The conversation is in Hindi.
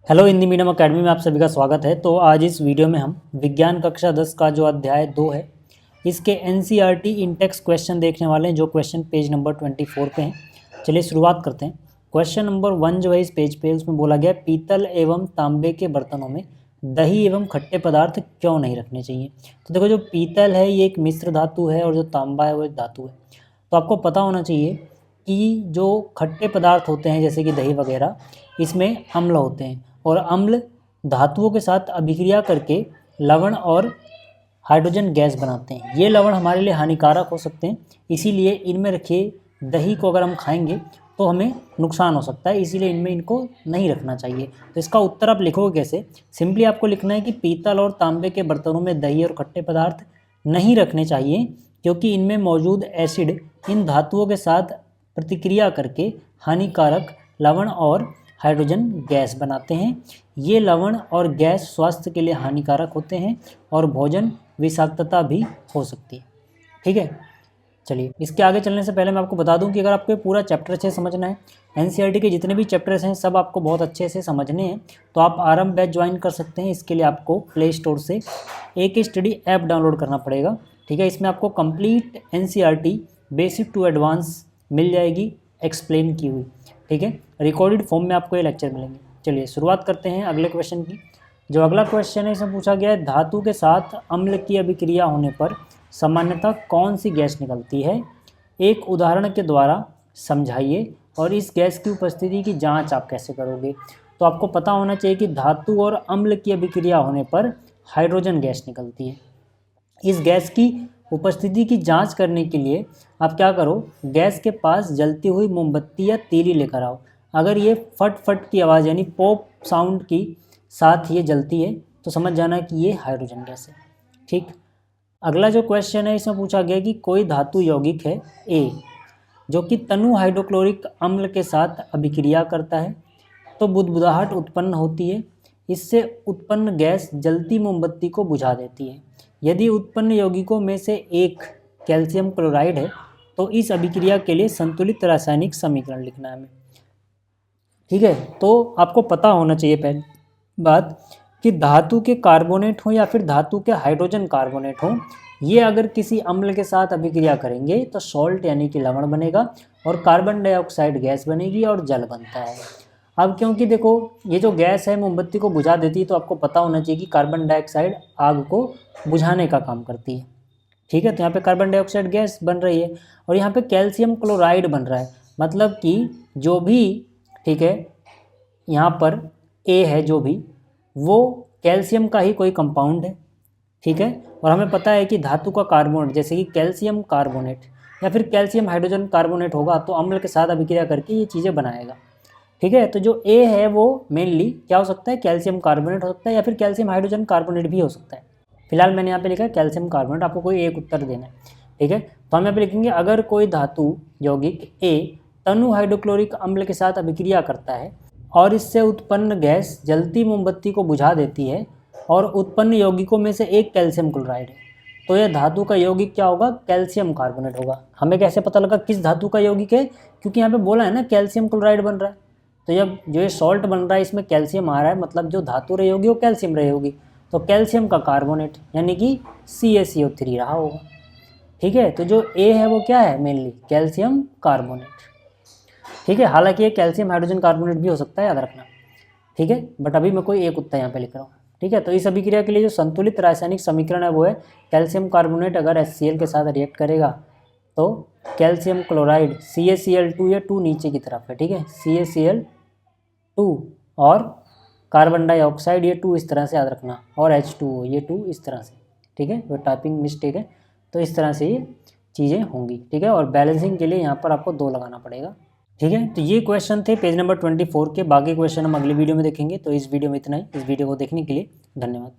हेलो हिंदी मीडियम अकेडमी में आप सभी का स्वागत है। तो आज इस वीडियो में हम विज्ञान कक्षा 10 का जो अध्याय 2 है इसके एनसीईआरटी इंटेक्स क्वेश्चन देखने वाले हैं, जो क्वेश्चन पेज नंबर 24 पे हैं। चलिए शुरुआत करते हैं। क्वेश्चन नंबर 1 जो है इस पेज पे, उसमें बोला गया पीतल एवं तांबे के बर्तनों में दही एवं खट्टे पदार्थ क्यों नहीं रखने चाहिए। तो देखो, जो पीतल है ये एक मिश्र धातु है और जो तांबा है वो एक धातु है। तो आपको पता होना चाहिए कि जो खट्टे पदार्थ होते हैं जैसे कि दही वगैरह, इसमें अम्ल होते हैं और अम्ल धातुओं के साथ अभिक्रिया करके लवण और हाइड्रोजन गैस बनाते हैं। ये लवण हमारे लिए हानिकारक हो सकते हैं, इसीलिए इनमें रखे दही को अगर हम खाएंगे तो हमें नुकसान हो सकता है, इसीलिए इनमें इनको नहीं रखना चाहिए। तो इसका उत्तर आप लिखोगे कैसे? सिंपली आपको लिखना है कि पीतल और तांबे के बर्तनों में दही और खट्टे पदार्थ नहीं रखने चाहिए, क्योंकि इनमें मौजूद एसिड इन धातुओं के साथ प्रतिक्रिया करके हानिकारक लवण और हाइड्रोजन गैस बनाते हैं। ये लवण और गैस स्वास्थ्य के लिए हानिकारक होते हैं और भोजन विषाक्तता भी हो सकती है। ठीक है, चलिए इसके आगे चलने से पहले मैं आपको बता दूं कि अगर आपको पूरा चैप्टर अच्छे से समझना है, एनसीईआरटी के जितने भी चैप्टर्स हैं सब आपको बहुत अच्छे से समझने हैं, तो आप आरंभ बैच ज्वाइन कर सकते हैं। इसके लिए आपको प्ले स्टोर से एक स्टडी ऐप डाउनलोड करना पड़ेगा। ठीक है, इसमें आपको complete NCERT basic to advance मिल जाएगी, एक्सप्लेन की हुई। ठीक है, रिकॉर्डेड फॉर्म में आपको ये लेक्चर मिलेंगे। चलिए शुरुआत करते हैं अगले क्वेश्चन की। जो अगला क्वेश्चन है इसमें पूछा गया है धातु के साथ अम्ल की अभिक्रिया होने पर सामान्यतः कौन सी गैस निकलती है, एक उदाहरण के द्वारा समझाइए और इस गैस की उपस्थिति की जांच आप कैसे करोगे। तो आपको पता होना चाहिए कि धातु और अम्ल की अभिक्रिया होने पर हाइड्रोजन गैस निकलती है। इस गैस की उपस्थिति की जांच करने के लिए आप क्या करो, गैस के पास जलती हुई मोमबत्ती या तीली लेकर आओ। अगर ये फट फट की आवाज़ यानी पॉप साउंड की साथ ये जलती है तो समझ जाना कि ये हाइड्रोजन गैस है। ठीक, अगला जो क्वेश्चन है इसमें पूछा गया कि कोई धातु यौगिक है ए जो कि तनु हाइड्रोक्लोरिक अम्ल के साथ अभिक्रिया करता है तो बुदबुदाहट उत्पन्न होती है। इससे उत्पन्न गैस जलती मोमबत्ती को बुझा देती है। यदि उत्पन्न यौगिकों में से एक कैल्शियम क्लोराइड है तो इस अभिक्रिया के लिए संतुलित रासायनिक समीकरण लिखना है हमें। ठीक है, तो आपको पता होना चाहिए पहली बात कि धातु के कार्बोनेट हो या फिर धातु के हाइड्रोजन कार्बोनेट हो, ये अगर किसी अम्ल के साथ अभिक्रिया करेंगे तो सॉल्ट यानी कि लवण बनेगा और कार्बन डाइऑक्साइड गैस बनेगी और जल बनता है। अब क्योंकि देखो ये जो गैस है मोमबत्ती को बुझा देती है, तो आपको पता होना चाहिए कि कार्बन डाइऑक्साइड आग को बुझाने का काम करती है। ठीक है, तो यहाँ पे कार्बन डाइऑक्साइड गैस बन रही है और यहाँ पे कैल्शियम क्लोराइड बन रहा है, मतलब कि जो भी, ठीक है, यहाँ पर ए है जो भी, वो कैल्शियम का ही कोई कंपाउंड है। ठीक है, और हमें पता है कि धातु का कार्बोनेट जैसे कि कैल्शियम कार्बोनेट या फिर कैल्शियम हाइड्रोजन कार्बोनेट होगा तो अम्ल के साथ अभिक्रिया करके ये चीज़ें बनाएगा। ठीक है, तो जो ए है वो मेनली क्या हो सकता है, कैल्शियम कार्बोनेट हो सकता है या फिर कैल्शियम हाइड्रोजन कार्बोनेट भी हो सकता है। फिलहाल मैंने यहाँ पे लिखा है कैल्शियम कार्बोनेट, आपको कोई एक उत्तर देना है। ठीक है, तो हम यहाँ पे लिखेंगे अगर कोई धातु यौगिक ए तनु हाइड्रोक्लोरिक अम्ल के साथ अभिक्रिया करता है और इससे उत्पन्न गैस जलती मोमबत्ती को बुझा देती है और उत्पन्न यौगिकों में से एक कैल्शियम क्लोराइड है, तो यह धातु का यौगिक क्या होगा, कैल्शियम कार्बोनेट होगा। हमें कैसे पता लगा किस धातु का यौगिक है, क्योंकि यहाँ पे बोला है ना कैल्शियम क्लोराइड बन रहा है। तो जब जो ये सॉल्ट बन रहा है इसमें कैल्शियम आ रहा है, मतलब जो धातु रही होगी वो कैल्शियम रही होगी, तो कैल्शियम का कार्बोनेट यानी कि CaCO3 रहा होगा। ठीक है, तो जो ए है वो क्या है, मेनली कैल्शियम कार्बोनेट। ठीक है, हालांकि ये कैल्शियम हाइड्रोजन कार्बोनेट भी हो सकता है, याद रखना। ठीक है, बट अभी मैं कोई एक उत्तर यहाँ पे लिख रहा हूँ। ठीक है, तो इस अभिक्रिया के लिए जो संतुलित रासायनिक समीकरण है वो है कैल्शियम कार्बोनेट अगर HCl के साथ रिएक्ट करेगा तो कैल्शियम क्लोराइड CaCl2, ये 2 नीचे की तरफ है। ठीक है, CaCl2 और कार्बन डाइऑक्साइड ये 2 इस तरह से याद रखना, और H2O ये 2 इस तरह से। ठीक है, वो टाइपिंग मिस्टेक है, तो इस तरह से ये चीज़ें होंगी। ठीक है, और बैलेंसिंग के लिए यहाँ पर आपको 2 लगाना पड़ेगा। ठीक है, तो ये क्वेश्चन थे पेज नंबर 24 के। बाकी क्वेश्चन हम अगले वीडियो में देखेंगे। तो इस वीडियो में इतना ही। इस वीडियो को देखने के लिए धन्यवाद।